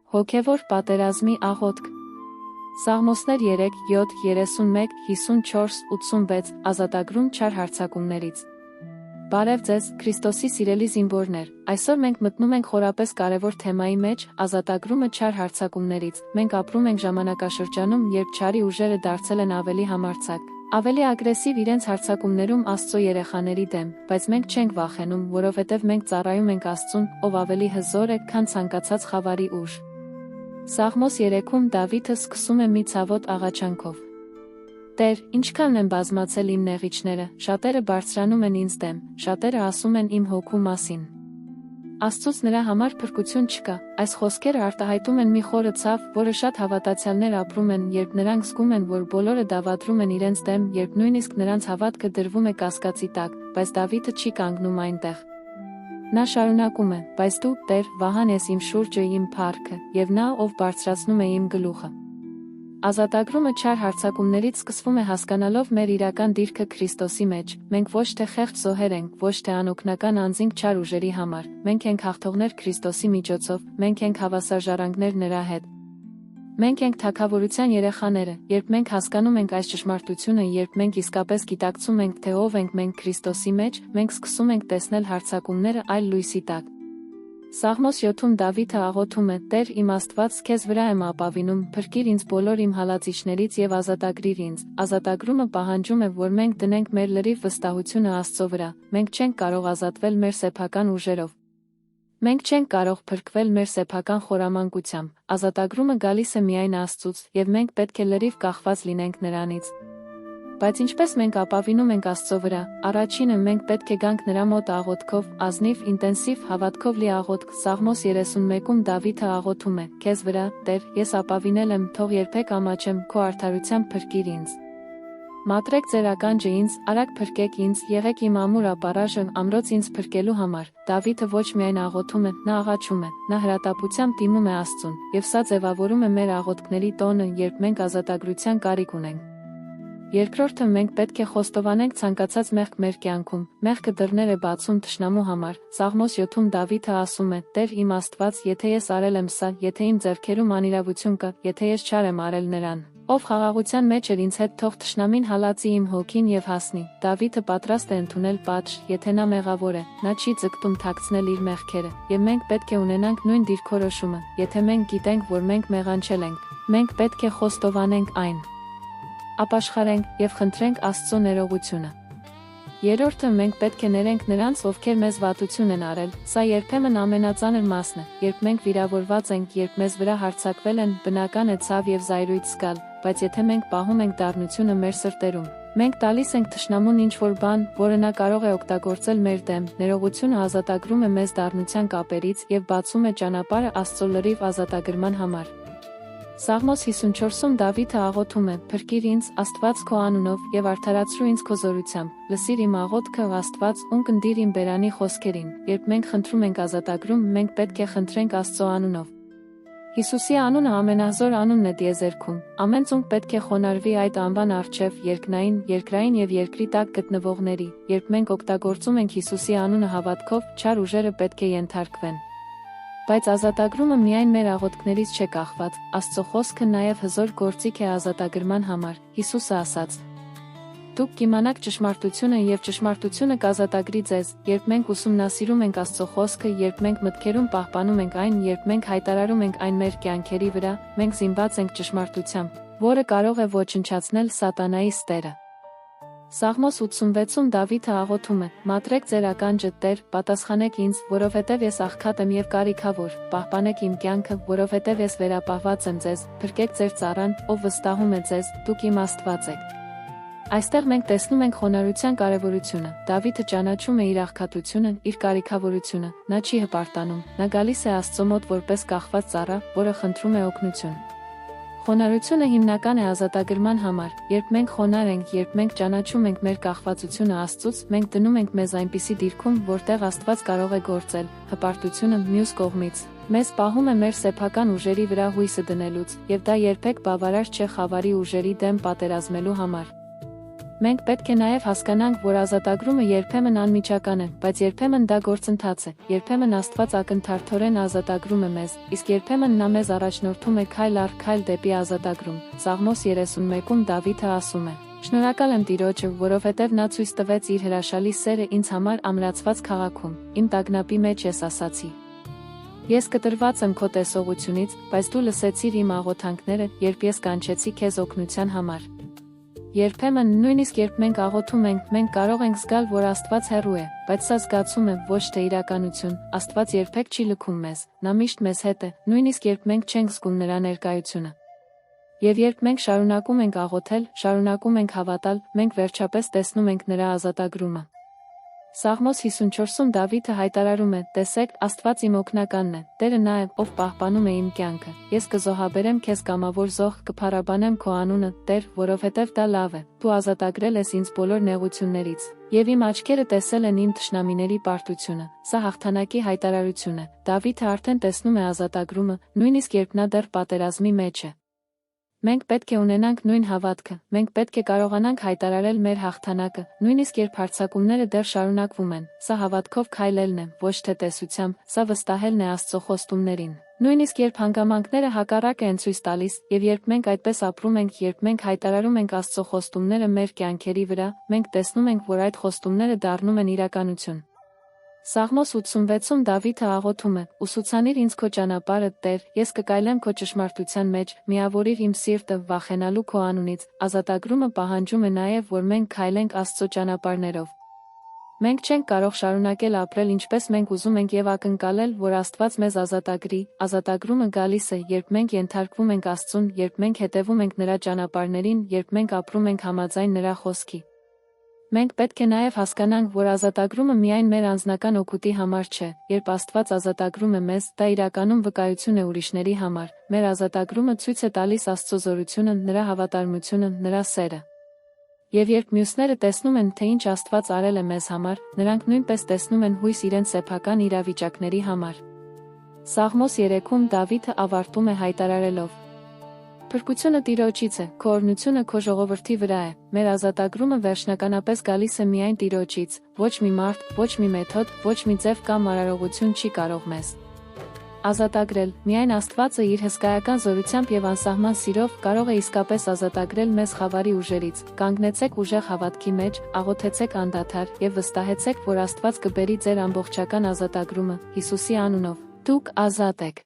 Հոգևոր պատերազմի աղոթք։ Սաղմոսներ 3, 7, 31, 54, 86, ազատագրում չար հարձակումներից։ Բարև ձեզ, Քրիստոսի սիրելի զինվորներ, այսօր մենք մտնում ենք խորապես կարևոր թեմայի մեջ, ազատագրումը չար հարձակումներից։ Մենք ապրում ենք ժամանակաշրջանում, երբ չարի ուժերը դարձել են ավելի համարձակ, ավելի ագրեսիվ իրենց հարձակումներում Աստծո երեխաների դեմ, բայց մենք չենք վախենում, որովհետև մենք ծառայում ենք Աստծուն, ով ավելի հզոր է, քան ցանկացած խավարի ուժ։ Սաղմոս 3-ում Դավիթը սկսում է մի ցավոտ աղաչանքով. Տեր, ինչքան են բազմացել իմ նեղիչները, շատերը բարձրանում են ինձ դեմ, շատերը ասում են իմ հոգու մասին։ Աստծուց նրա համար փրկություն չկա։ Այս խոսքերը արտահայտում են մի խորը ցավ, որը շատ հավատացյալներ ապրում են, երբ նրանք զգում են, որ բոլորը դավադրում են իրենց դեմ, երբ նույնիսկ նրանց հավատքը դրվում է կասկածի տակ, բայց Դավիթը չի կանգնում այնտեղ։ Նա շարունակում է. բայց դու, Տեր, վահան ես իմ շուրջը, իմ փառքը, եւ նա, ով բարձրացնում է իմ գլուխը։ Ազատագրումը չար հարձակումներից սկսվում է հասկանալով մեր իրական դիրքը Քրիստոսի մեջ։ Մենք ոչ թե խեղճ զոհեր ենք, ոչ թե անօգնական անձինք չար ուժերի համար, մենք ենք հաղթողներ Քրիստոսի միջոցով, մենք ենք հավասար ժառանգներ նրա հետ։ Մենք ենք թագավորության երեխաները, երբ մենք հասկանում ենք այս ճշմարտությունը, երբ մենք իսկապես գիտակցում ենք, թե ով ենք մենք Քրիստոսի մեջ, մենք սկսում ենք տեսնել հարձակումները այլ լույսի տակ։ Սաղմոս 7-ում Դավիթը աղոթում է. Տեր իմ Աստված, քեզ վրա եմ ապավինում, փրկիր ինձ բոլոր իմ հալածիչներից եւ ազատագրիր ինձ։ Ազատագրումը պահանջում է, որ մենք դնենք մեր լրիվ վստահությունը Աստծո վրա։ Մենք չենք կարող ազատվել մեր սեփական ուժերով։ Մենք չենք կարող փրկվել մեր սեփական խորամանկությամբ։ Ազատագրումը գալիս է միայն Աստծուց, եւ մենք պետք է լրիվ կախված լինենք նրանից։ Բայց ինչպես մենք ապավինում ենք Աստծո վրա, առաջինը մենք պետք է գանք նրա մոտ աղոթքով, ազնիվ, ինտենսիվ հավատքով լի աղոթք։ Սաղմոս 31-ում Դավիթը աղոթում է. Քեզ վրա, Տեր, ես ապավինել եմ, թող երբեք ամաչեմ, քո արդարությամբ փրկիր ինձ։ Մատրեք ձեր ականջը ինձ, արագ փրկեք ինձ, եղեք իմ ամուր ապարաժը, ամրոց ինձ փրկելու համար։ Դավիթը ոչ միայն աղոթում է, նա աղաչում է, նա հրատապությամբ դիմում է Աստծուն, եւ սա ձևավորում է մեր աղոթքների տոնը, երբ մենք ազատագրության կարիք ունենք։ Երկրորդը մենք պետք է խոստովանենք ցանկացած մեղք մեր կյանքում։ Մեղքը դռներ է բացում թշնամու համար։ Սաղմոս 7-ում Դավիթը ասում է. Տեր իմ Աստված, եթե ես արել եմ սա, եթե իմ ձեռքերում անիրավություն կա, եթե ես չար եմ արել նրան, ով խաղաղության մեջ էր ինձ հետ, թող թշնամին հալածի իմ հոգին եւ հասնի։ Դավիթը պատրաստ է ընդունել պատժ, եթե նա մեղավոր է, նա չի ձգտում թաքցնել իր մեղքերը, եւ մենք պետք է ունենանք նույն դիրքորոշումը։ Եթե մենք գիտենք, որ մենք մեղանչել ենք, մենք պետք է խոստովանենք այն, ապաշխարենք եւ խնդրենք Աստծո ներողությունը։ Երրորդը մենք պետք է ներենք նրանց, ովքեր մեզ վատություն են արել։ Սա երբեմն ամենածանր մասն է, երբ մենք վիրավորված ենք, երբ մեզ վրա հարձակվել են, բնական է ցավ եւ զայրույթ զգալ, բայց եթե մենք պահում ենք դառնությունը մեր սրտերում, մենք տալիս ենք թշնամուն ինչ-որ բան, որը նա կարող է օգտագործել մեր դեմ։ Ներողությունը ազատագրում է մեզ դառնության կապերից եւ բացում է ճանապարհը Աստծո լրիվ ազատագրման համար։ Սաղմոս 54-ում Դավիթը աղոթում է. Փրկիր ինձ, Աստված քո անունով, եւ արդարացրու ինձ քո զորությամբ։ Լսիր իմ աղոթքը, Աստված, ունկնդիր իմ բերանի խոսքերին։ Երբ մենք խնդրում ենք ազատագրում, մենք պետք է խնդրենք Աստծո անունով։ Հիսուսի անունը ամենահզոր անունն է տիեզերքում։ Ամեն ծունկ պետք է խոնարհվի այդ անվան առջև, երկնային, երկրային եւ երկրի տակ գտնվողների։ Երբ մենք օգտագործում ենք Հիսուսի անունը հավատքով, չար ուժերը պետք է ենթարկվեն։ Բայց ազատագրումը միայն մեր աղոթքներից չէ կախված, Աստծո խոսքը նաև հզոր գործիք է ազատագրման համար։ Հիսուսը ասաց. Դուք կիմանաք ճշմարտությունը եւ ճշմարտությունը կազատագրի ձեզ։ Երբ մենք ուսումնասիրում ենք Աստծո խոսքը, երբ մենք մտքերում պահպանում ենք այն, երբ մենք հայտարարում ենք այն մեր կյանքերի վրա, մենք զինված ենք ճշմարտությամբ, որը կարող է ոչնչացնել սատանայի ստերը։ Սաղմոս 86-ում Դավիթը աղոթում է. Մատրեք ձեր ականջը, Տեր, պատասխանեք ինձ, որովհետև ես աղքատ եմ եւ կարիքավոր, պահպանեք իմ կյանքը, որովհետև ես վերապահված եմ ձեզ, փրկեք ձեր ծառան, ով վստահում է ձեզ, դուք իմ Աստված եք։ Այստեղ մենք տեսնում ենք խոնարհության կարևորությունը։ Դավիթը ճանաչում է իր աղքատությունը, իր կարիքավորությունը, նա չի հպարտանում, նա գալիս է Աստծո մոտ որպես կախված ծառա, որը խնդրում է օգնություն։ Խոնարհությունը հիմնական է ազատագրման համար։ Երբ մենք խոնարհ ենք, երբ մենք ճանաչում ենք մեր կախվածությունը Աստծուց, մենք դնում ենք մեզ այնպիսի դիրքում, որտեղ Աստված կարող է գործել։ Հպարտությունը մյուս կողմից մեզ պահում է մեր սեփական ուժերի վրա հույսը դնելուց, եւ դա երբեք բավարար չէ խավարի ուժերի դեմ պատերազմելու համար։ Մենք պետք է նաև հասկանանք, որ ազատագրումը երբեմն անմիջական է, բայց երբեմն դա գործընթաց է, երբեմն Աստված ակնթարթորեն ազատագրում է մեզ, իսկ երբեմն նա մեզ առաջնորդում է քայլ առ քայլ դեպի ազատագրում։ Սաղմոս 31-ում Դավիթը ասում է. «Շնորհակալ եմ Տիրոջը, որովհետև նա ցույց տվեց իր հրաշալի սերը ինձ համար ամրացված քաղաքում, իմ տագնապի մեջ ես ասացի. Ես կտրված եմ քո տեսողությունից, բայց դու լսեցիր իմ աղոթանքները, երբ ես կանչեցի քեզ օգնության համար»։ Երբեմն, նույնիսկ երբ մենք աղոթում ենք, մենք կարող ենք զգալ, որ Աստված հեռու է, բայց սա զգացում է, ոչ թե իրականություն, Աստված երբեք չի լքում մեզ, նա միշտ մեզ հետ է, նույնիսկ երբ մենք չենք զգում նրա ներկայությունը։ Եվ երբ մենք շարունակում ենք աղոթել, շարունակում ենք հավատալ, մենք վերջապես տեսնում ենք նրա ազատագրումը։ Սաղմոս 54-ում Դավիթը հայտարարում է. «Տեսեք, Աստված իմ օգնականն է, Տերը նա է, ով պահպանում է իմ կյանքը։ Ես կզոհաբերեմ քեզ կամավոր զոհ, կփառաբանեմ քո անունը, Տեր, որովհետև դա լավ է, դու ազատագրել ես ինձ բոլոր նեղություններից, և իմ աչքերը տեսել են իմ թշնամիների պարտությունը»։ Սա հաղթանակի հայտարարություն է։ Դավիթը արդեն տեսնում է ազատագրումը, նույնիսկ երբ նա դեռ պատերազմի մեջ է։ Մենք պետք է ունենանք նույն հավատքը, մենք պետք է կարողանանք հայտարարել մեր հաղթանակը, նույնիսկ երբ հարձակումները դեռ շարունակվում են։ Սա հավատքով քայլելն է, ոչ թե տեսությամբ, սա վստահելն է Աստծո խոստումներին։ Նույնիսկ երբ հանգամանքները հակառակը են ցույց տալիս, եւ երբ մենք այդպես ապրում ենք, երբ մենք հայտարարում ենք Աստծո խոստումները մեր կյանքերի վրա, մենք տեսնում ենք, որ այդ խոստումները դառնում են իրականություն։ Սաղմոս 86-ում Դավիթը աղոթում է. «Ուսուցանիր ինձ քո ճանապարհը, Տեր, ես կկայլեմ քո ճշմարտության մեջ, միավորիր իմ սիրտը վախենալու քո անունից»։ Ազատագրումը պահանջում է նաև, որ մենք քայլենք Աստծո ճանապարհներով։ Մենք չենք կարող շարունակել ապրել ինչպես մենք ուզում ենք և ակնկալել, որ Աստված մեզ ազատագրի։ Ազատագրումը գալիս է, երբ մենք ենթարկվում ենք Աստծուն, երբ մենք հետևում ենք նրա ճանապարհներին, երբ մենք ապրում ենք համաձայն նրա խոսքի։ Մենք պետք է նաև հասկանանք, որ ազատագրումը միայն մեր անձնական օգուտի համար չէ։ Երբ Աստված ազատագրում է մեզ, դա իրականում վկայություն է ուրիշների համար։ Մեր ազատագրումը ցույց է տալիս Աստծո զորությունը, նրա հավատարմությունը, նրա սերը։ Եվ երբ մյուսները տեսնում են, թե ինչ Աստված արել է մեզ համար, նրանք նույնպես տեսնում են հույս իրենց սեփական իրավիճակների համար։ Սաղմոս 3-ում Դավիթը ավարտում է հայտարարելով. «Փրկությունը Տիրոջից է, քո օրհնությունը քո ժողովրդի վրա է»։ Մեր ազատագրումը վերջնականապես գալիս է միայն Տիրոջից, ոչ մի մարդ, ոչ մի մեթոդ, ոչ մի ձև կամ արարողություն չի կարող մեզ ազատագրել։ Միայն Աստվածը իր հսկայական զորությամբ եւ անսահման սիրով կարող է իսկապես ազատագրել մեզ խավարի ուժերից։ Կանգնեցեք ուժեղ հավատքի մեջ, աղոթեցեք անդադար եւ վստահեցեք, որ Աստված կբերի ձեր ամբողջական ազատագրումը Հիսուսի անունով։ Դուք ազատ եք։